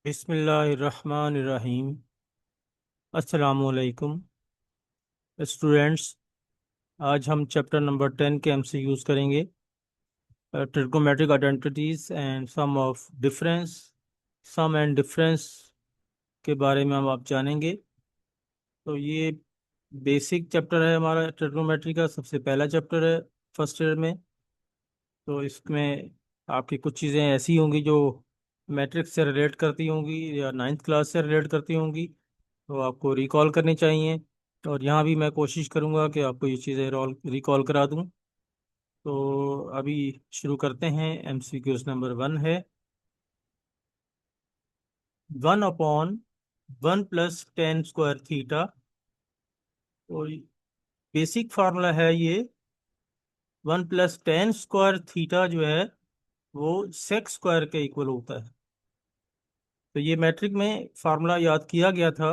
बिस्मिल्लाहिर्रहमानिर्रहीम। अस्सलामुअलैकुम स्टूडेंट्स। आज हम चैप्टर नंबर 10 के एमसीक्यूज करेंगे। Trigonometric identities and sum and difference के बारे में हम आप जानेंगे। तो ये बेसिक चैप्टर है हमारा, ट्रिग्नोमेट्री का सबसे पहला चैप्टर है फर्स्ट ईयर में। तो इसमें आपकी कुछ चीज़ें ऐसी होंगी जो मैट्रिक्स से रिलेट करती होंगी या नाइन्थ क्लास से रिलेट करती होंगी, तो आपको रिकॉल करनी चाहिए। और यहाँ भी मैं कोशिश करूँगा कि आपको ये चीज़ें रिकॉल करा दूँ। तो अभी शुरू करते हैं। एमसीक्यूज नंबर 1 है 1/1 + tan² थीटा। तो बेसिक फार्मूला है ये। 1 + tan² जो है वो sec² के इक्वल होता है। तो ये मैट्रिक में फार्मूला याद किया गया था।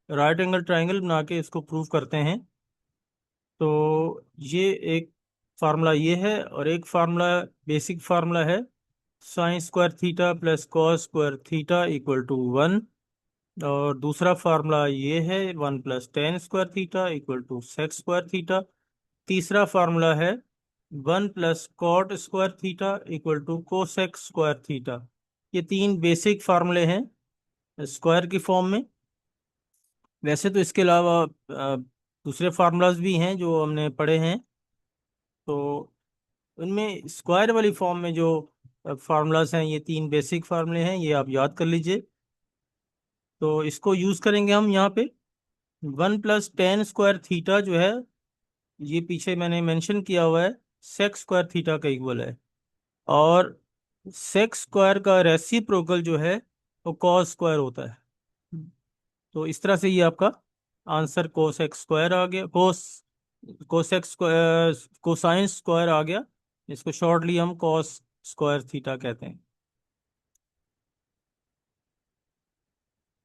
राइट एंगल ट्रायंगल बना के इसको प्रूव करते हैं। तो ये एक फार्मूला ये है, और एक फार्मूला बेसिक फार्मूला है sin² theta + cos² theta equal to 1। और दूसरा फार्मूला ये है 1 + tan² थीटा इक्वल टू sec²थीटा। तीसरा फार्मूला है 1 + cot² थीटा इक्वल टू cosec²थीटा। ये तीन बेसिक फार्मूले हैं स्क्वायर की फॉर्म में। वैसे तो इसके अलावा दूसरे फार्मूलाज भी हैं जो हमने पढ़े हैं। तो उनमें स्क्वायर वाली फॉर्म में जो फार्मूलाज हैं, ये तीन बेसिक फार्मूले हैं, ये आप याद कर लीजिए। तो इसको यूज करेंगे हम यहाँ पे। 1 + tan² थीटा जो है, ये पीछे मैंने मेंशन किया हुआ है, sec²थीटा का इक्वल है। और sec² का रेसिप्रोकल जो है वो cos² होता है। तो इस तरह से ये आपका आंसर cosec² आ गया, कोसाइन स्क्वायर आ गया। इसको शॉर्टली हम cos²थीटा कहते हैं।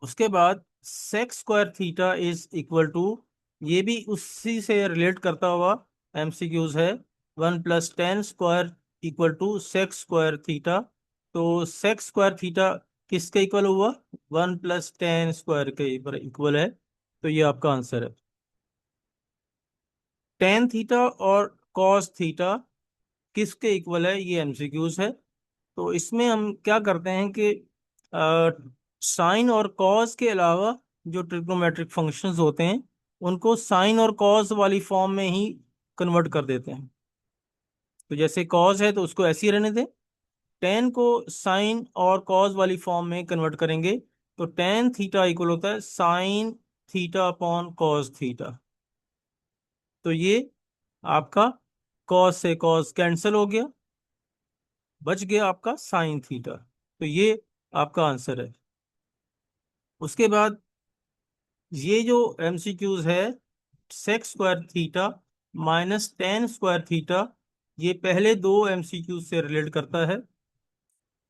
उसके बाद sec²थीटा इज इक्वल टू, ये भी उसी से रिलेट करता हुआ एमसीक्यूज है, 1 + tan² इक्वल टू sec²थीटा। तो sec²थीटा किसके इक्वल हुआ? 1 + tan² के इक्वल है। तो ये आपका आंसर है। tan थीटा और cos थीटा किसके इक्वल है, ये एमसीक्यूज है। तो इसमें हम क्या करते हैं कि साइन और कॉस के अलावा जो ट्रिग्नोमेट्रिक फंक्शंस होते हैं उनको साइन और कॉस वाली फॉर्म में ही कन्वर्ट कर देते हैं। तो जैसे कॉस है तो उसको ऐसे ही रहने दें। टेन को साइन और कॉस वाली फॉर्म में कन्वर्ट करेंगे तो टेन थीटा इक्वल होता है sine theta upon cos theta. तो ये आपका कॉस से कॉस कैंसिल हो गया, बच गया आपका साइन थीटा। तो ये आपका आंसर है। उसके बाद ये जो एमसीक्यूज है, sec²थीटा -tan²थीटा, ये पहले दो एमसीक्यूज से रिलेट करता है।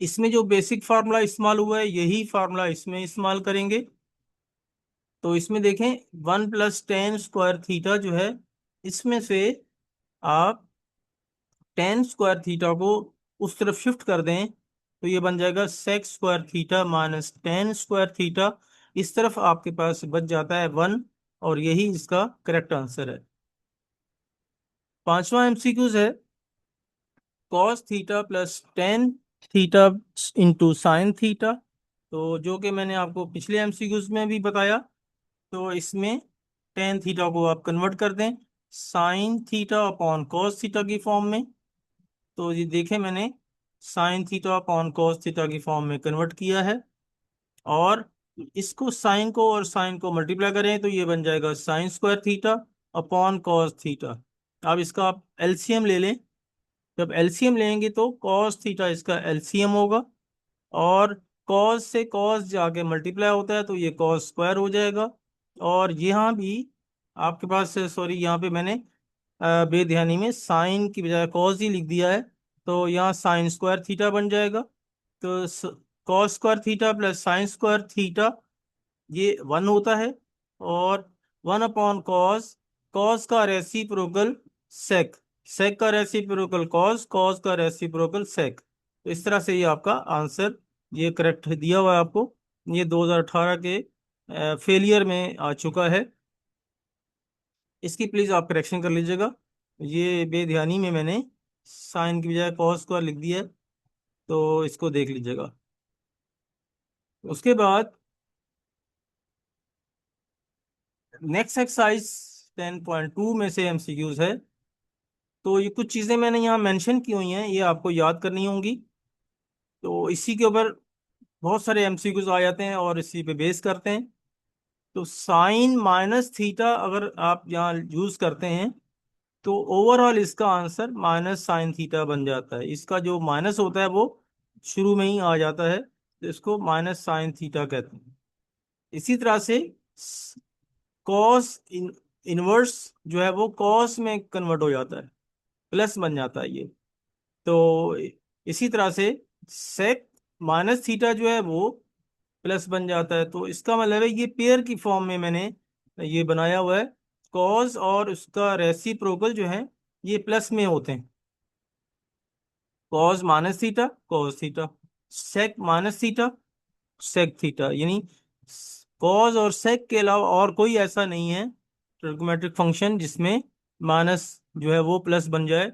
इसमें जो बेसिक फार्मूला इस्तेमाल हुआ है यही फार्मूला इसमें इस्तेमाल करेंगे। तो इसमें देखें 1 + tan² थीटा जो है, इसमें से आप tan²थीटा को उस तरफ शिफ्ट कर दें तो ये बन जाएगा sec²थीटा -tan²थीटा। इस तरफ आपके पास बच जाता है 1, और यही इसका करेक्ट आंसर है। पांचवा एमसीक्यूज है cos theta + tan theta into sine theta. तो जो कि मैंने आपको पिछले एमसीक्यूज में भी बताया। तो इसमें tan थीटा को आप कन्वर्ट कर दें sine theta upon cos theta की फॉर्म में। तो ये देखें, मैंने sine theta upon cos theta की फॉर्म में कन्वर्ट किया है। और इसको साइन को और साइन को मल्टीप्लाई करें तो ये बन जाएगा sin² theta upon cos theta. अब इसका आप एलसीएम ले लें। जब एलसीएम लेंगे तो कॉस थीटा इसका एलसीएम होगा, और कॉस से कॉस जाके मल्टीप्लाई होता है तो ये cos² हो जाएगा। और यहाँ भी आपके पास, सॉरी, यहाँ पे मैंने बेध्यानी में साइन की बजाय कॉस ही लिख दिया है। तो यहाँ sin²थीटा बन जाएगा। तो cos² थीटा + sin²थीटा ये 1 होता है। और 1/cos, कॉस का रेसिप्रोकल सेक, सेक का रेसिप्रोकल कॉस, कॉस का रेसिप्रोकल सेक। तो इस तरह से ये आपका आंसर, ये करेक्ट दिया हुआ है आपको। ये 2018 के फेलियर में आ चुका है। इसकी प्लीज़ आप करेक्शन कर लीजिएगा। ये बेध्यानी में मैंने साइन की बजाय कॉस स्क्वायर लिख दिया है, तो इसको देख लीजिएगा। उसके बाद नेक्स्ट एक्सरसाइज 10.2 में से एमसीक्यूज है। तो ये कुछ चीज़ें मैंने यहाँ मेंशन की हुई हैं, ये आपको याद करनी होंगी। तो इसी के ऊपर बहुत सारे एमसीक्यूज आ जाते हैं और इसी पे बेस करते हैं। तो साइन माइनस थीटा अगर आप यहाँ यूज करते हैं तो ओवरऑल इसका आंसर माइनस साइन थीटा बन जाता है। इसका जो माइनस होता है वो शुरू में ही आ जाता है, तो इसको माइनस साइन थीटा कहते हैं। इसी तरह से कॉस इनवर्स जो है वो कॉस में कन्वर्ट हो जाता है, प्लस बन जाता है ये। तो इसी तरह से सेक माइनस थीटा जो है वो प्लस बन जाता है। तो इसका मतलब है ये पेयर की फॉर्म में मैंने ये बनाया हुआ है। कॉस और उसका रेसिप्रोकल जो है ये प्लस में होते हैं। Cos minus theta cos theta, sec minus theta sec theta, यानी कॉस और सेक के अलावा और कोई ऐसा नहीं है ट्रिग्नोमेट्रिक फंक्शन जिसमें माइनस जो है वो प्लस बन जाए,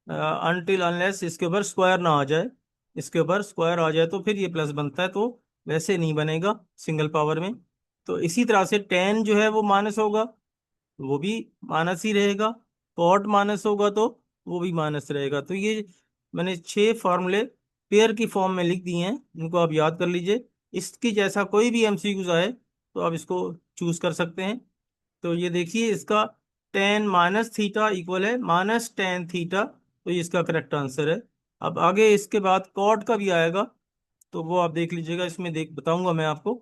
अनटिल अनलेस इसके ऊपर स्क्वायर ना आ जाए। इसके ऊपर स्क्वायर आ जाए तो फिर ये प्लस बनता है, तो वैसे नहीं बनेगा सिंगल पावर में। तो इसी तरह से टेन जो है वो माइनस होगा, वो भी माइनस ही रहेगा। कॉट माइनस होगा तो वो भी माइनस रहेगा। तो ये मैंने 6 फार्मूले पेयर की फॉर्म में लिख दिए हैं, इनको आप याद कर लीजिए। इसकी जैसा कोई भी एमसीक्यूज आए तो आप इसको चूज कर सकते हैं। तो ये देखिए, इसका टेन माइनस थीटा इक्वल है माइनस टेन थीटा, तो ये इसका करेक्ट आंसर है। अब आगे इसके बाद कॉट का भी आएगा, तो वो आप देख लीजिएगा। इसमें देख बताऊंगा मैं आपको।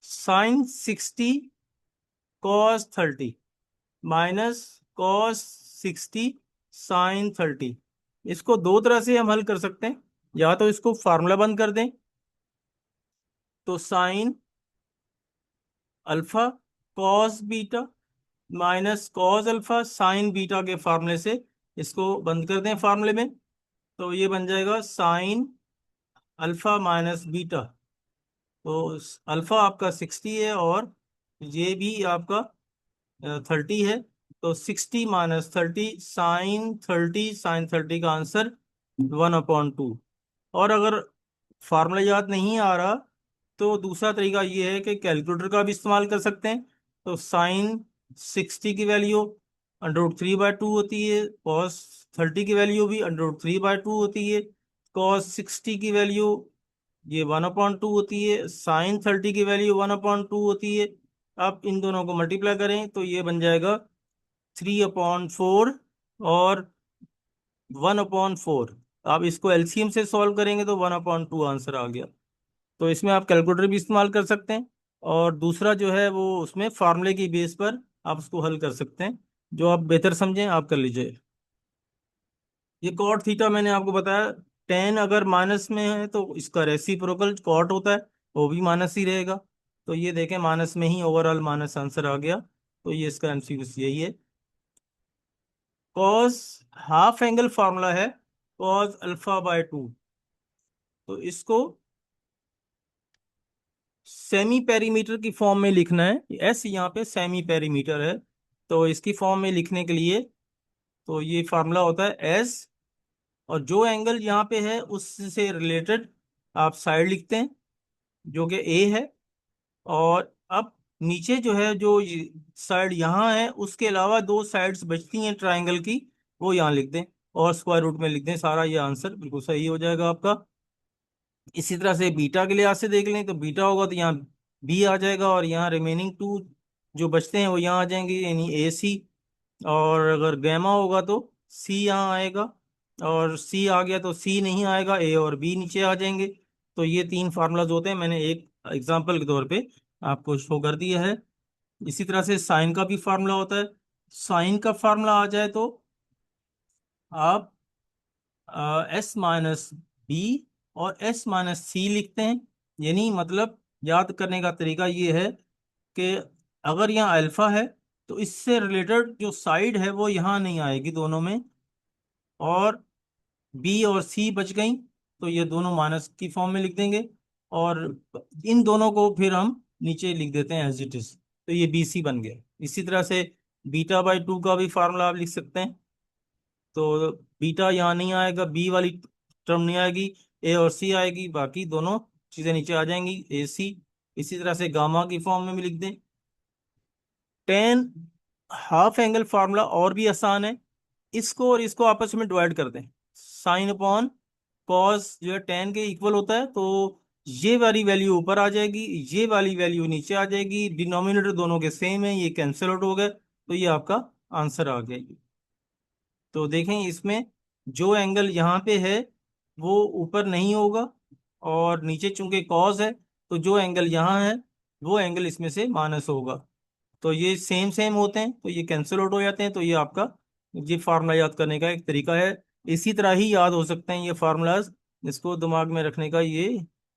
Sine 60 cos 30 minus cos 60 sine 30। इसको दो तरह से हम हल कर सकते हैं। या तो इसको फार्मूला बंद कर दें, तो sine alpha cos beta minus cos alpha sign beta के फार्मूले से इसको बंद कर दें फार्मूले में। तो ये बन जाएगा साइन अल्फा माइनस बीटा। तो अल्फा आपका 60 है और ये भी आपका 30 है। तो 60 - 30 साइन 30 का आंसर 1/2। और अगर फार्मूला याद नहीं आ रहा तो दूसरा तरीका ये है कि कैलकुलेटर का भी इस्तेमाल कर सकते हैं। तो साइन 60 की वैल्यू √3/2 होती है, कॉस 30 की वैल्यू भी √3/2 होती है, कॉस 60 की वैल्यू ये 1/2 होती है, साइन 30 की वैल्यू 1/2 होती है। आप इन दोनों को मल्टीप्लाई करें तो ये बन जाएगा 3/4 और 1/4। आप इसको एलसीएम से सॉल्व करेंगे तो 1/2 आंसर आ गया। तो इसमें आप कैलकुलेटर भी इस्तेमाल कर सकते हैं, और दूसरा जो है वो उसमें फार्मूले की बेस पर आप उसको हल कर सकते हैं। जो आप बेहतर समझें आप कर लीजिए। ये कॉट थीटा मैंने आपको बताया, टेन अगर माइनस में है तो इसका रेसिप्रोकल कॉट होता है, वो भी माइनस ही रहेगा। तो ये देखें, माइनस में ही ओवरऑल माइनस आंसर आ गया। तो ये इसका एमसीक्यू यही है। कॉस हाफ एंगल फार्मूला है कॉस अल्फा/2। तो इसको सेमी पेरीमीटर की फॉर्म में लिखना है। एस यहाँ पे सेमी पेरीमीटर है, तो इसकी फॉर्म में लिखने के लिए तो ये फार्मूला होता है एस, और जो एंगल यहाँ पे है उससे रिलेटेड आप साइड लिखते हैं जो कि ए है। और अब नीचे जो है जो साइड यहाँ है उसके अलावा दो साइड्स बचती हैं ट्राइंगल की, वो यहाँ लिख दें और स्क्वायर रूट में लिख दें। सारा ये आंसर बिल्कुल सही हो जाएगा आपका। इसी तरह से बीटा के लिहाज से देख लें तो बीटा होगा तो यहाँ बी आ जाएगा, और यहाँ रिमेनिंग टू जो बचते हैं वो यहाँ आ जाएंगे, यानी ए सी। और अगर गैमा होगा तो सी यहाँ आएगा, और सी आ गया तो सी नहीं आएगा, ए और बी नीचे आ जाएंगे। तो ये तीन फार्मूलाज होते हैं, मैंने एक एग्जाम्पल के तौर पे आपको शो कर दिया है। इसी तरह से साइन का भी फार्मूला होता है। साइन का फार्मूला आ जाए तो आप S - B और S - C लिखते हैं। यानी मतलब याद करने का तरीका ये है कि अगर यहाँ अल्फा है तो इससे रिलेटेड जो साइड है वो यहाँ नहीं आएगी दोनों में, और बी और सी बच गई तो ये दोनों माइनस की फॉर्म में लिख देंगे। और इन दोनों को फिर हम नीचे लिख देते हैं एज इट इज। तो ये BC बन गया। इसी तरह से β/2 का भी फार्मूला आप लिख सकते हैं। तो बीटा यहाँ नहीं आएगा, बी वाली टर्म नहीं आएगी, ए और सी आएगी, बाकी दोनों चीजें नीचे आ जाएंगी, AC। इसी तरह से गामा की फॉर्म में भी लिख दें। टेन हाफ एंगल फार्मूला और भी आसान है। इसको और इसको आपस में डिवाइड कर दें। साइन अपॉन कॉस जो है टेन के इक्वल होता है, तो ये वाली वैल्यू ऊपर आ जाएगी, ये वाली वैल्यू नीचे आ जाएगी, डिनोमिनेटर दोनों के सेम है, ये कैंसिल आउट हो गए, तो ये आपका आंसर आ गया। तो देखें इसमें जो एंगल यहाँ पे है वो ऊपर नहीं होगा, और नीचे चूंकि कॉस है तो जो एंगल यहाँ है वो एंगल इसमें से माइनस होगा। तो ये सेम सेम होते हैं तो ये कैंसिल आउट हो जाते हैं। तो ये आपका ये फार्मूला याद करने का एक तरीका है। इसी तरह ही याद हो सकते हैं ये फार्मूलाज। इसको दिमाग में रखने का ये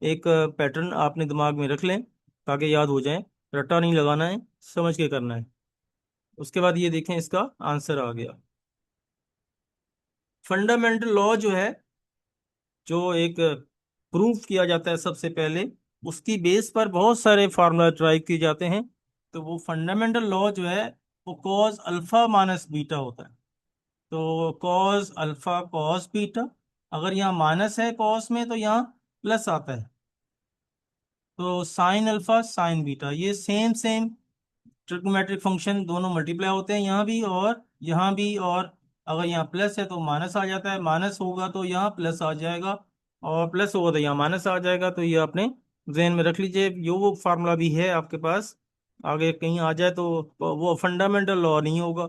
एक पैटर्न आपने दिमाग में रख लें ताकि याद हो जाए। रट्टा नहीं लगाना है, समझ के करना है। उसके बाद ये देखें इसका आंसर आ गया। फंडामेंटल लॉ जो है, जो एक प्रूफ किया जाता है सबसे पहले, उसकी बेस पर बहुत सारे फार्मूला ट्राई किए जाते हैं। तो वो फंडामेंटल लॉ जो है वो कॉस अल्फा माइनस बीटा होता है। तो कॉस अल्फा कॉस बीटा, अगर यहाँ माइनस है कॉस में तो यहाँ प्लस आता है। तो साइन अल्फा साइन बीटा, ये सेम सेम ट्रिग्नोमेट्रिक फंक्शन दोनों मल्टीप्लाई होते हैं यहाँ भी और यहाँ भी। और अगर यहाँ प्लस है तो माइनस आ जाता है, माइनस होगा तो यहाँ प्लस आ जाएगा, और प्लस होगा तो यहाँ माइनस आ जाएगा। तो ये आपने जहन में रख लीजिए। यो वो फार्मूला भी है आपके पास, आगे कहीं आ जाए तो वो फंडामेंटल लॉ नहीं होगा,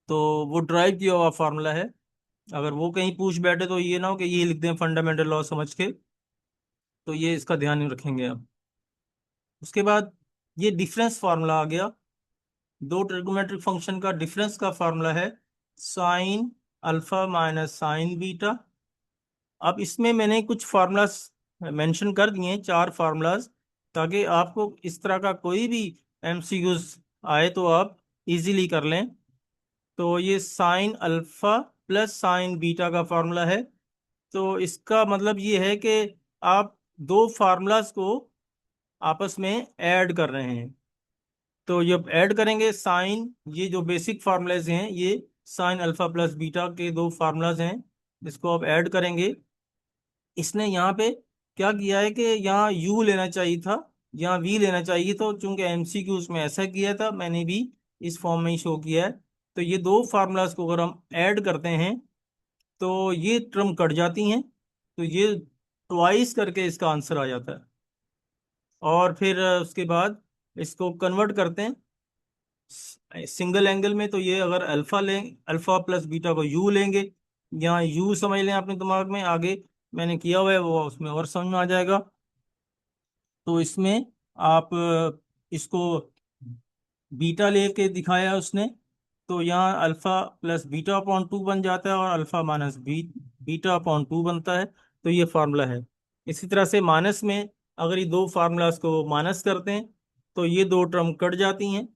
तो वो ड्राइव किया हुआ फार्मूला है। अगर वो कहीं पूछ बैठे तो ये ना हो कि ये लिख दें फंडामेंटल लॉ समझ के। तो ये इसका ध्यान रखेंगे आप। उसके बाद ये डिफरेंस फार्मूला आ गया। दो ट्रिग्नोमेट्रिक फंक्शन का डिफरेंस का फार्मूला है sine alpha minus sign beta. अब इसमें मैंने कुछ फार्मूलाज मेंशन कर दिए हैं, चार फार्मूलाज, ताकि आपको इस तरह का कोई भी MCQs आए तो आप इजीली कर लें। तो ये sine alpha plus sign beta का फार्मूला है। तो इसका मतलब ये है कि आप दो फार्मूलाज को आपस में ऐड कर रहे हैं। तो ये ऐड करेंगे साइन, ये जो बेसिक फार्मूलाज हैं ये साइन अल्फा प्लस बीटा के दो फार्मूलाज हैं, इसको आप ऐड करेंगे। इसने यहाँ पे क्या किया है कि यहाँ U लेना चाहिए था, यहाँ V लेना चाहिए। तो चूंकि MCQ उसमें ऐसा किया था, मैंने भी इस फॉर्म में ही शो किया है। तो ये दो फार्मूलाज को अगर हम ऐड करते हैं तो ये टर्म कट जाती हैं, तो ये ट्वाइस करके इसका आंसर आ जाता है। और फिर उसके बाद इसको कन्वर्ट करते हैं सिंगल एंगल में। तो ये अगर अल्फा लें, अल्फा प्लस बीटा को U लेंगे, यहाँ U समझ लें अपने दिमाग में, आगे मैंने किया हुआ है वो उसमें और समझ में आ जाएगा। तो इसमें आप इसको बीटा लेके दिखाया है उसने, तो यहाँ अल्फा प्लस बीटा अपॉन 2 बन जाता है और अल्फा माइनस बीटा अपॉन 2 बनता है। तो ये फार्मूला है। इसी तरह से माइनस में अगर ये दो फार्मूलाज को माइनस करते हैं तो ये दो टर्म कट जाती हैं,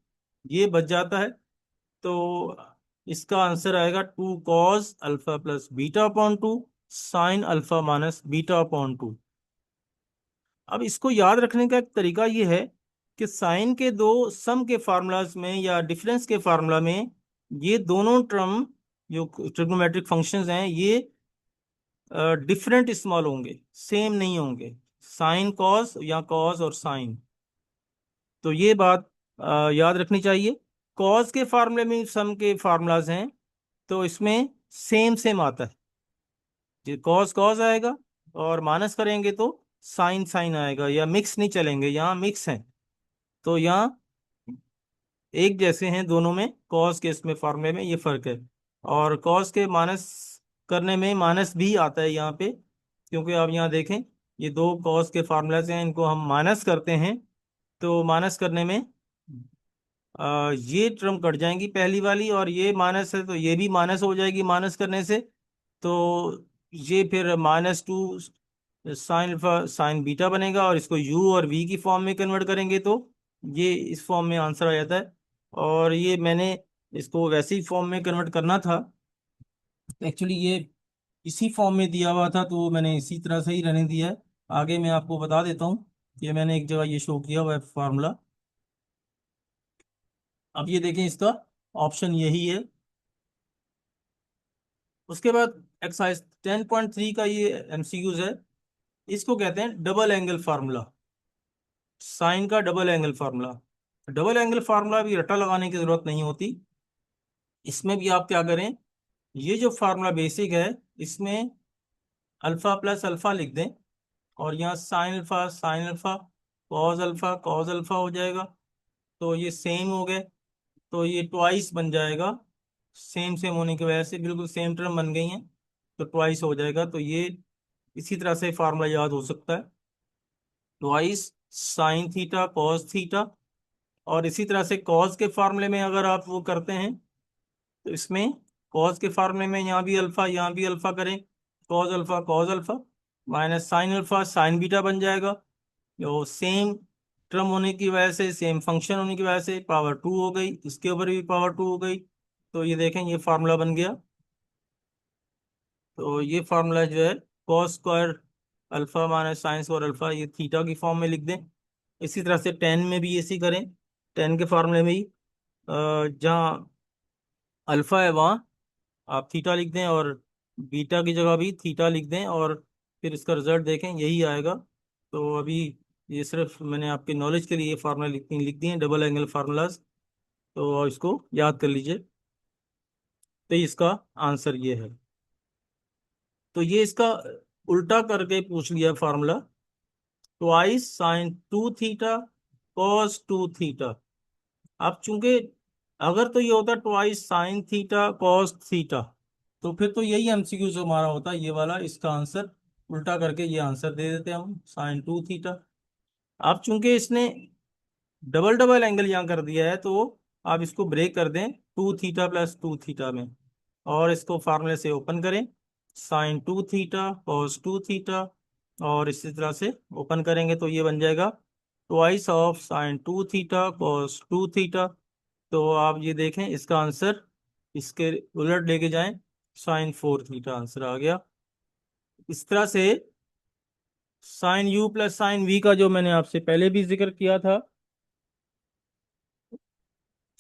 ये बच जाता है। तो इसका आंसर आएगा 2 cos alpha plus beta upon 2 sine alpha minus beta upon 2। अब इसको याद रखने का एक तरीका ये है कि साइन के दो सम के फार्मूलाज में या डिफरेंस के फार्मूला में ये दोनों टर्म जो ट्रिग्नोमेट्रिक फंक्शंस हैं ये डिफरेंट इस्तेमाल होंगे, सेम नहीं होंगे। साइन कॉस या कॉस और साइन, तो ये बात याद रखनी चाहिए। कॉस के फार्मूले में सम के फार्मूलाज हैं तो इसमें सेम सेम आता है, जो कॉस कॉस आएगा और माइनस करेंगे तो साइन साइन आएगा, या मिक्स नहीं चलेंगे, यहाँ मिक्स हैं। तो यहाँ एक जैसे हैं दोनों में, कॉस के इसमें फार्मूले में ये फर्क है। और कॉस के माइनस करने में माइनस भी आता है यहाँ पे, क्योंकि आप यहाँ देखें ये दो कॉस के फार्मूले हैं, इनको हम माइनस करते हैं तो माइनस करने में ये टर्म कट जाएंगी पहली वाली, और ये माइनस है तो ये भी माइनस हो जाएगी माइनस करने से। तो ये फिर -2 साइन अल्फा साइन बीटा बनेगा, और इसको U और V की फॉर्म में कन्वर्ट करेंगे तो ये इस फॉर्म में आंसर आ जाता है। और ये मैंने इसको वैसे ही फॉर्म में कन्वर्ट करना था, एक्चुअली ये इसी फॉर्म में दिया हुआ था तो मैंने इसी तरह से ही रहने दिया है। आगे मैं आपको बता देता हूँ। ये मैंने एक जगह ये शो किया हुआ है फार्मूला। अब ये देखें, इसका ऑप्शन यही है। उसके बाद एक्सरसाइज 10.3 का ये एमसीक्यूज है। इसको कहते हैं डबल एंगल फार्मूला। साइन का double angle formula. Double angle formula भी रटा लगाने की जरूरत नहीं होती। इसमें भी आप क्या करें, ये जो फार्मूला बेसिक है, इसमें अल्फा प्लस अल्फा लिख दें, और यहाँ साइन अल्फा कॉज अल्फा हो जाएगा। तो ये सेम हो गए, तो ये ट्वाइस बन जाएगा। सेम सेम होने की वजह से बिल्कुल सेम टर्म बन गई हैं, तो ट्वाइस हो जाएगा। तो ये इसी तरह से फार्मूला याद हो सकता है, twice sine theta cos theta. और इसी तरह से कॉस के फार्मूले में अगर आप वो करते हैं, तो इसमें कॉस के फार्मूले में यहाँ भी अल्फा यहाँ भी अल्फा करें, cos alpha minus sine alpha sign beta बन जाएगा। जो सेम टर्म होने की वजह से, सेम फंक्शन होने की वजह से पावर 2 हो गई, इसके ऊपर भी पावर 2 हो गई। तो ये देखें, ये फार्मूला बन गया। तो ये फार्मूला जो है, cos square alpha minus sine square alpha, ये थीटा की फॉर्म में लिख दें। इसी तरह से टेन में भी ऐसे ही करें। टेन के फार्मूले में ही जहाँ अल्फा है वहाँ आप थीटा लिख दें, और बीटा की जगह भी थीटा लिख दें, और फिर इसका रिजल्ट देखें, यही आएगा। तो अभी ये सिर्फ मैंने आपके नॉलेज के लिए ये फार्मूला लिख दिए हैं, डबल एंगल फार्मूलाज। तो इसको याद कर लीजिए। तो इसका आंसर ये है। तो ये इसका उल्टा करके पूछ लिया formula, twice sign two theta cos two theta. अब चूंकि अगर तो ये होता twice sine theta cos theta, तो फिर तो यही एमसीक्यू जो हमारा होता ये वाला, इसका आंसर उल्टा करके ये आंसर दे देते हम, साइन टू थीटा। अब चूंकि इसने डबल डबल एंगल यहाँ कर दिया है, तो आप इसको ब्रेक कर दें two theta plus two theta में, और इसको फार्मूले से ओपन करें, sine two theta cos two theta. और इसी तरह से ओपन करेंगे तो ये बन जाएगा twice of sine two theta cos two theta. तो आप ये देखें, इसका आंसर इसके उलट लेके जाएं, साइन फोर थीटा आंसर आ गया। इस तरह से sine u plus sine v का जो मैंने आपसे पहले भी जिक्र किया था,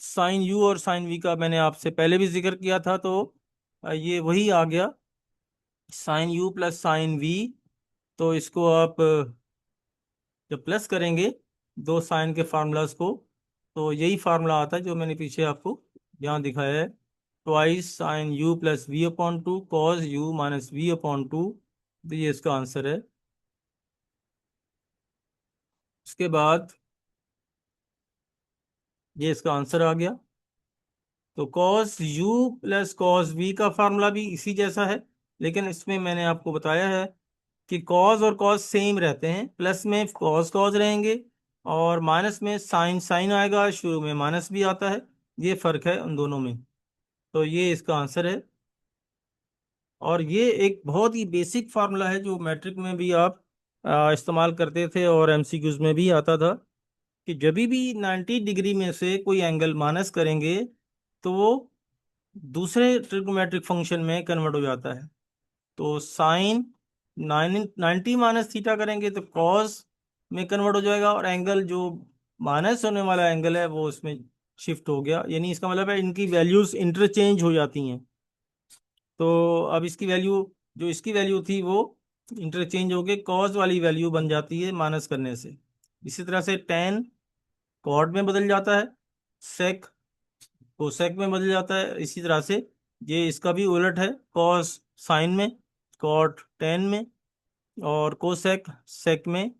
साइन यू और साइन वी का मैंने आपसे पहले भी जिक्र किया था, तो ये वही आ गया, sine u plus sine v. तो इसको आप जब प्लस करेंगे दो साइन के फार्मूलाज को, तो यही फार्मूला आता है जो मैंने पीछे आपको यहाँ दिखाया है, twice sine u plus v upon two cos u minus v upon two. तो ये इसका आंसर है। उसके बाद ये इसका आंसर आ गया। तो cos u plus cos v का फार्मूला भी इसी जैसा है, लेकिन इसमें मैंने आपको बताया है कि कॉस और कॉस सेम रहते हैं, प्लस में कॉस कॉस रहेंगे, और माइनस में साइन साइन आएगा, शुरू में माइनस भी आता है। ये फर्क है उन दोनों में। तो ये इसका आंसर है। और ये एक बहुत ही बेसिक फार्मूला है जो मैट्रिक में भी आप इस्तेमाल करते थे, और एमसीक्यूज में भी आता था, कि जब भी 90 डिग्री में से कोई एंगल माइनस करेंगे, तो वो दूसरे ट्रिग्नोमेट्रिक फंक्शन में कन्वर्ट हो जाता है। तो साइन 90 माइनस थीटा करेंगे तो कॉस में कन्वर्ट हो जाएगा, और एंगल जो माइनस होने वाला एंगल है वो उसमें शिफ्ट हो गया, यानी इसका मतलब है इनकी वैल्यूज इंटरचेंज हो जाती हैं। तो अब इसकी वैल्यू, जो इसकी वैल्यू थी वो इंटरचेंज होके कॉस वाली वैल्यू बन जाती है माइनस करने से। इसी तरह से टेन कॉट में बदल जाता है, सेक कोसेक में बदल जाता है। इसी तरह से ये इसका भी उलट है, कॉस साइन में, कॉट टेन में, और कोसेक सेक में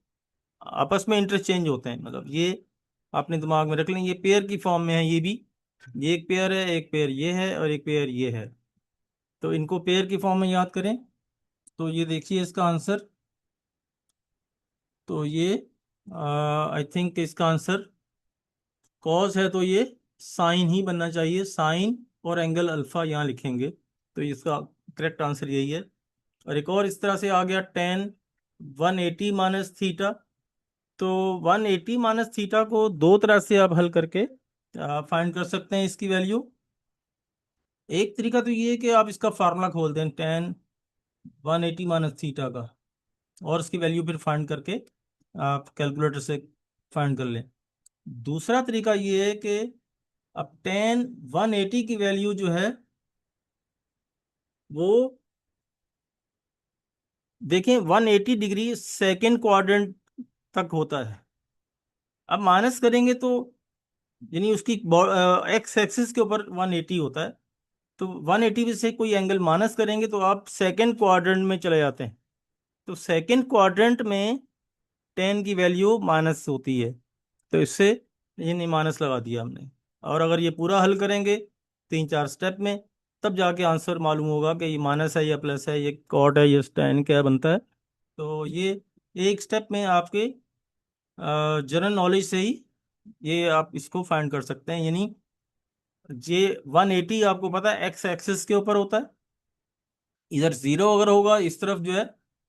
आपस में इंटरचेंज होते हैं। मतलब ये अपने दिमाग में रख लें, ये पेयर की फॉर्म में है ये भी। ये एक पेयर है, एक पेयर ये है, और एक पेयर ये है। तो इनको पेयर की फॉर्म में याद करें। तो ये देखिए इसका आंसर। तो ये आई थिंक इसका आंसर कॉस है, तो ये साइन ही बनना चाहिए, साइन और एंगल अल्फा यहाँ लिखेंगे। तो इसका करेक्ट आंसर यही है। और एक और इस तरह से आ गया, टेन 180 माइनस थीटा। तो 180 माइनस थीटा को दो तरह से आप हल करके फाइंड कर सकते हैं इसकी वैल्यू। एक तरीका तो ये है कि आप इसका फार्मूला खोल दें, टेन 180 माइनस थीटा का। और उसकी वैल्यू फिर फाइंड करके आप कैलकुलेटर से फाइंड कर लें। दूसरा तरीका ये है कि अब टेन 180 की वैल्यू जो है वो देखें 180 डिग्री सेकेंड क्वाड्रेंट तक होता है। अब माइनस करेंगे तो यानी उसकी एक्स एक्सिस के ऊपर 180 होता है, तो 180 में से कोई एंगल माइनस करेंगे तो आप सेकेंड क्वाड्रेंट में चले जाते हैं। तो सेकेंड क्वाड्रेंट में टेन की वैल्यू माइनस होती है, तो इससे ये नहीं माइनस लगा दिया हमने। और अगर ये पूरा हल करेंगे 3-4 स्टेप में, तब जाके आंसर मालूम होगा कि ये माइनस है या प्लस है, ये कॉट है या टेन क्या बनता है। तो ये एक स्टेप में आपके जनरल नॉलेज से ही ये आप इसको फाइंड कर सकते हैं। यानी ये 180 आपको पता है एक्स एक्सिस के ऊपर होता है, इधर जीरो अगर होगा इस तरफ जो है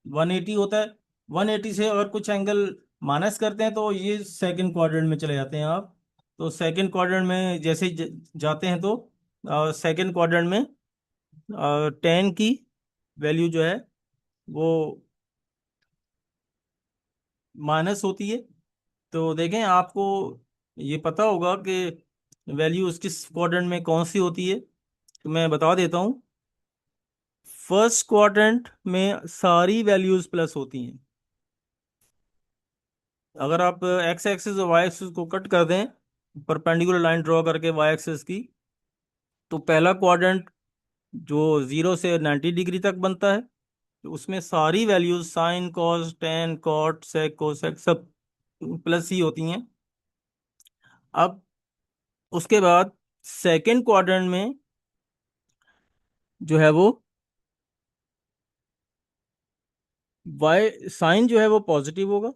180 होता है। 180 से अगर कुछ एंगल माइनस करते हैं तो ये सेकंड क्वाड्रेंट में चले जाते हैं आप। तो सेकंड क्वाड्रेंट में जैसे ही जाते हैं तो सेकंड क्वाड्रेंट में टेन की वैल्यू जो है वो माइनस होती है। तो देखें आपको ये पता होगा कि वैल्यू उसकी क्वाड्रेंट में कौन सी होती है, तो मैं बता देता हूँ। फर्स्ट क्वाड्रेंट में सारी वैल्यूज प्लस होती हैं। अगर आप एक्स एक्सिस और वाई एक्सिस को कट कर दें, परपेंडिकुलर लाइन ड्रॉ करके वाई एक्सिस की, तो पहला क्वाड्रेंट जो 0 से 90 डिग्री तक बनता है, तो उसमें सारी values sine cos tan cot sec cosec सब प्लस ही होती हैं। अब उसके बाद सेकेंड क्वाड्रेंट में जो है वो वाई साइन जो है वो पॉजिटिव होगा,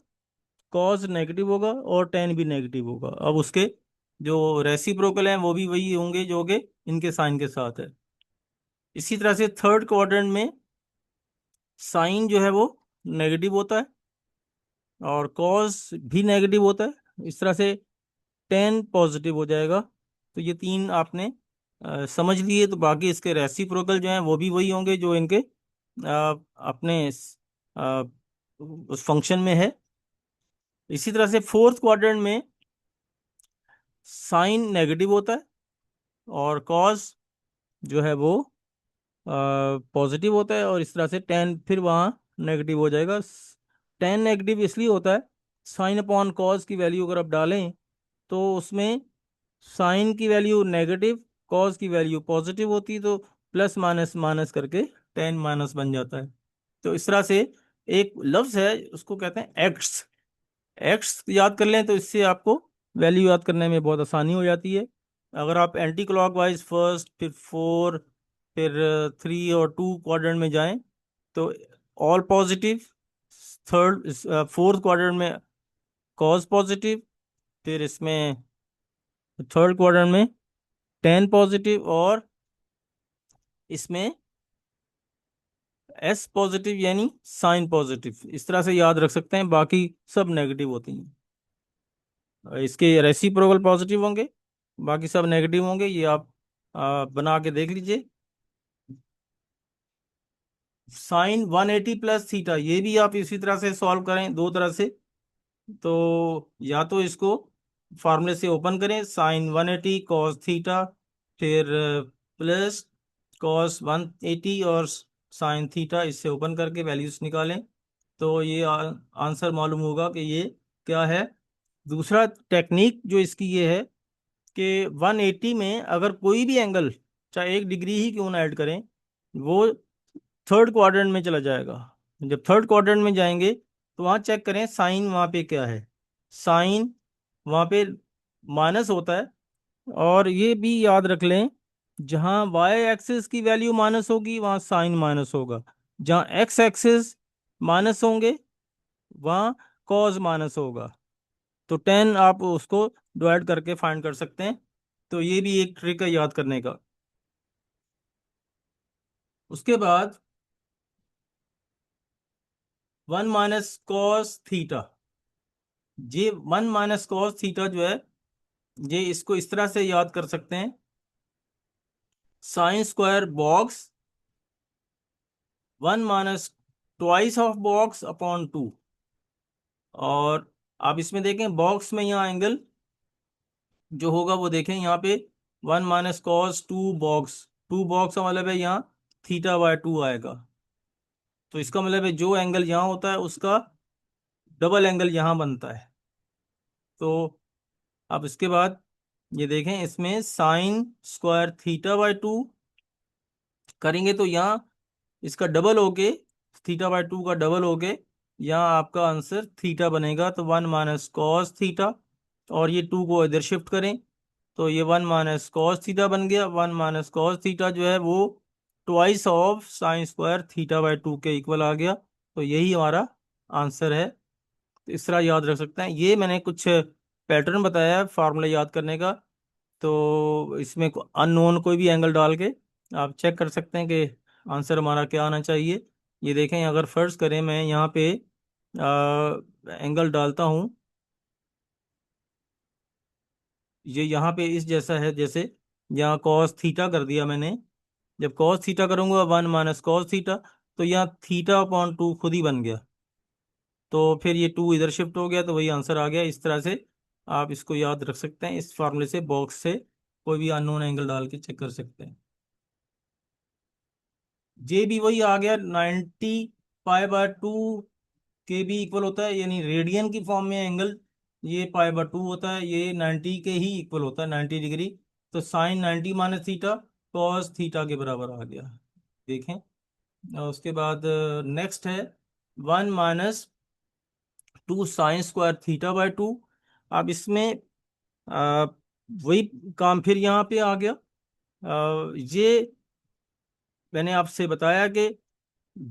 कॉस नेगेटिव होगा और टेन भी नेगेटिव होगा। अब उसके जो रेसिप्रोकल हैं वो भी वही होंगे जो कि इनके साइन के साथ है। इसी तरह से थर्ड क्वाड्रेंट में साइन जो है वो नेगेटिव होता है और कॉस भी नेगेटिव होता है। इस तरह से टेन पॉजिटिव हो जाएगा। तो ये तीन आपने समझ लिए। तो बाकी इसके रेसिप्रोकल जो हैं वो भी वही होंगे जो इनके अपने अ, उस फंक्शन में है। इसी तरह से फोर्थ क्वाड्रेंट में साइन नेगेटिव होता है और कॉस जो है वो पॉजिटिव होता है, और इस तरह से टेन फिर वहाँ नेगेटिव हो जाएगा। टेन नेगेटिव इसलिए होता है, साइन अपॉन कॉस की वैल्यू अगर आप डालें तो उसमें साइन की वैल्यू नेगेटिव कॉस की वैल्यू पॉजिटिव होती है, तो प्लस माइनस माइनस करके टेन माइनस बन जाता है। तो इस तरह से एक लफ्ज है उसको कहते हैं एक्स। एक्स याद कर लें तो इससे आपको वैल्यू याद करने में बहुत आसानी हो जाती है। अगर आप एंटी क्लॉकवाइज फर्स्ट फिर फोर फिर थ्री और टू क्वाड्रेंट में जाएं तो all positive, third fourth quadrant में कॉस पॉजिटिव, फिर इसमें थर्ड क्वाड्रेंट में टेन पॉजिटिव, और इसमें एस पॉजिटिव यानी साइन पॉजिटिव। इस तरह से याद रख सकते हैं, बाकी सब नेगेटिव होती हैं। इसके रेसिप्रोकल पॉजिटिव होंगे, बाकी सब नेगेटिव होंगे। ये आप बना के देख लीजिए। साइन 180 प्लस थीटा, ये भी आप इसी तरह से सॉल्व करें दो तरह से। तो या तो इसको फार्मूले से ओपन करें, साइन 180 कॉस थीटा, फिर प्लस कॉस 180 और साइन थीटा, इससे ओपन करके वैल्यूज निकालें तो ये आंसर मालूम होगा कि ये क्या है। दूसरा टेक्निक जो इसकी ये है कि 180 में अगर कोई भी एंगल चाहे 1 डिग्री ही क्यों ना ऐड करें, वो थर्ड क्वाड्रेंट में चला जाएगा। जब थर्ड क्वाड्रेंट में जाएंगे तो वहाँ चेक करें साइन वहाँ पे क्या है। साइन वहाँ पे माइनस होता है। और ये भी याद रख लें, जहाँ वाई एक्सिस की वैल्यू माइनस होगी वहाँ साइन माइनस होगा, जहाँ एक्स एक्सिस माइनस होंगे वहाँ कॉस माइनस होगा। तो टेन आप उसको डिवाइड करके फाइंड कर सकते हैं। तो ये भी एक ट्रिक है याद करने का। उसके बाद 1 - cos थीटा, ये 1 - cos थीटा जो है ये इसको इस तरह से याद कर सकते हैं, sine square box 1 twice of box upon two. और आप इसमें देखें बॉक्स में यहाँ एंगल जो होगा वो देखें यहाँ पे 1 - cos 2 बॉक्स। 2 बॉक्स का मतलब है यहाँ θ/2 आएगा। तो इसका मतलब है जो एंगल यहाँ होता है उसका डबल एंगल यहाँ बनता है। तो अब इसके बाद ये देखें, इसमें sin² θ/2 करेंगे तो यहाँ इसका डबल होके, θ/2 का डबल होके यहाँ आपका आंसर थीटा बनेगा। तो 1 - cos θ, और ये 2 को इधर शिफ्ट करें तो ये 1 - cos θ बन गया। 1 - cos θ जो है वो ट्वाइस ऑफ sin² θ/2 के इक्वल आ गया। तो यही हमारा आंसर है। तो इस तरह याद रख सकते हैं। ये मैंने कुछ पैटर्न बताया है फार्मूला याद करने का। तो इसमें अननोन कोई भी एंगल डाल के आप चेक कर सकते हैं कि आंसर हमारा क्या आना चाहिए। ये देखें, अगर फर्ज करें मैं यहाँ पे एंगल डालता हूँ, ये यहाँ पे इस जैसा है, जैसे यहाँ cos θ कर दिया मैंने। जब cos θ करूँगा 1 - cos θ, तो यहाँ θ/2 खुद ही बन गया। तो फिर ये 2 इधर शिफ्ट हो गया तो वही आंसर आ गया। इस तरह से आप इसको याद रख सकते हैं। इस फार्मूले से बॉक्स से कोई भी अननोन एंगल डाल के चेक कर सकते हैं। जे भी वही आ गया, 90 π/2 के भी इक्वल होता है, यानी रेडियन की फॉर्म में एंगल ये π/2 होता है, ये 90 के ही इक्वल होता है, 90 डिग्री। तो साइन 90 - θ cos θ के बराबर आ गया। देखें, और उसके बाद नेक्स्ट है 1 - 2 sin² θ/2। अब इसमें आ, वही काम फिर यहाँ पे आ गया। ये मैंने आपसे बताया कि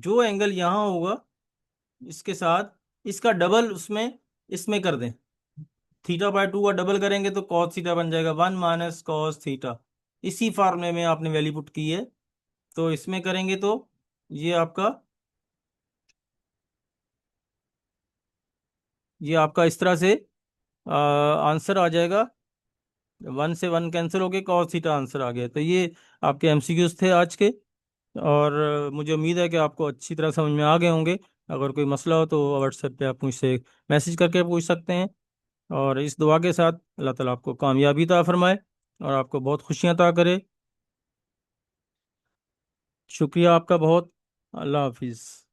जो एंगल यहाँ होगा इसके साथ इसका डबल उसमें इसमें कर दें। θ/2 का डबल करेंगे तो cos θ बन जाएगा। 1 - cos θ। इसी फार्मूले में आपने वैल्यू पुट की है। तो इसमें करेंगे तो ये आपका इस तरह से आंसर आ जाएगा। 1 से 1 कैंसिल हो गए, cos θ आंसर आ गया। तो ये आपके एमसीक्यूज थे आज के। और मुझे उम्मीद है कि आपको अच्छी तरह समझ में आ गए होंगे। अगर कोई मसला हो तो व्हाट्सएप पे आप मुझसे मैसेज करके पूछ सकते हैं। और इस दुआ के साथ अल्लाह ताला आपको कामयाबी अता फरमाए और आपको बहुत खुशियां अता करे। शुक्रिया आपका बहुत। अल्लाह हाफिज़।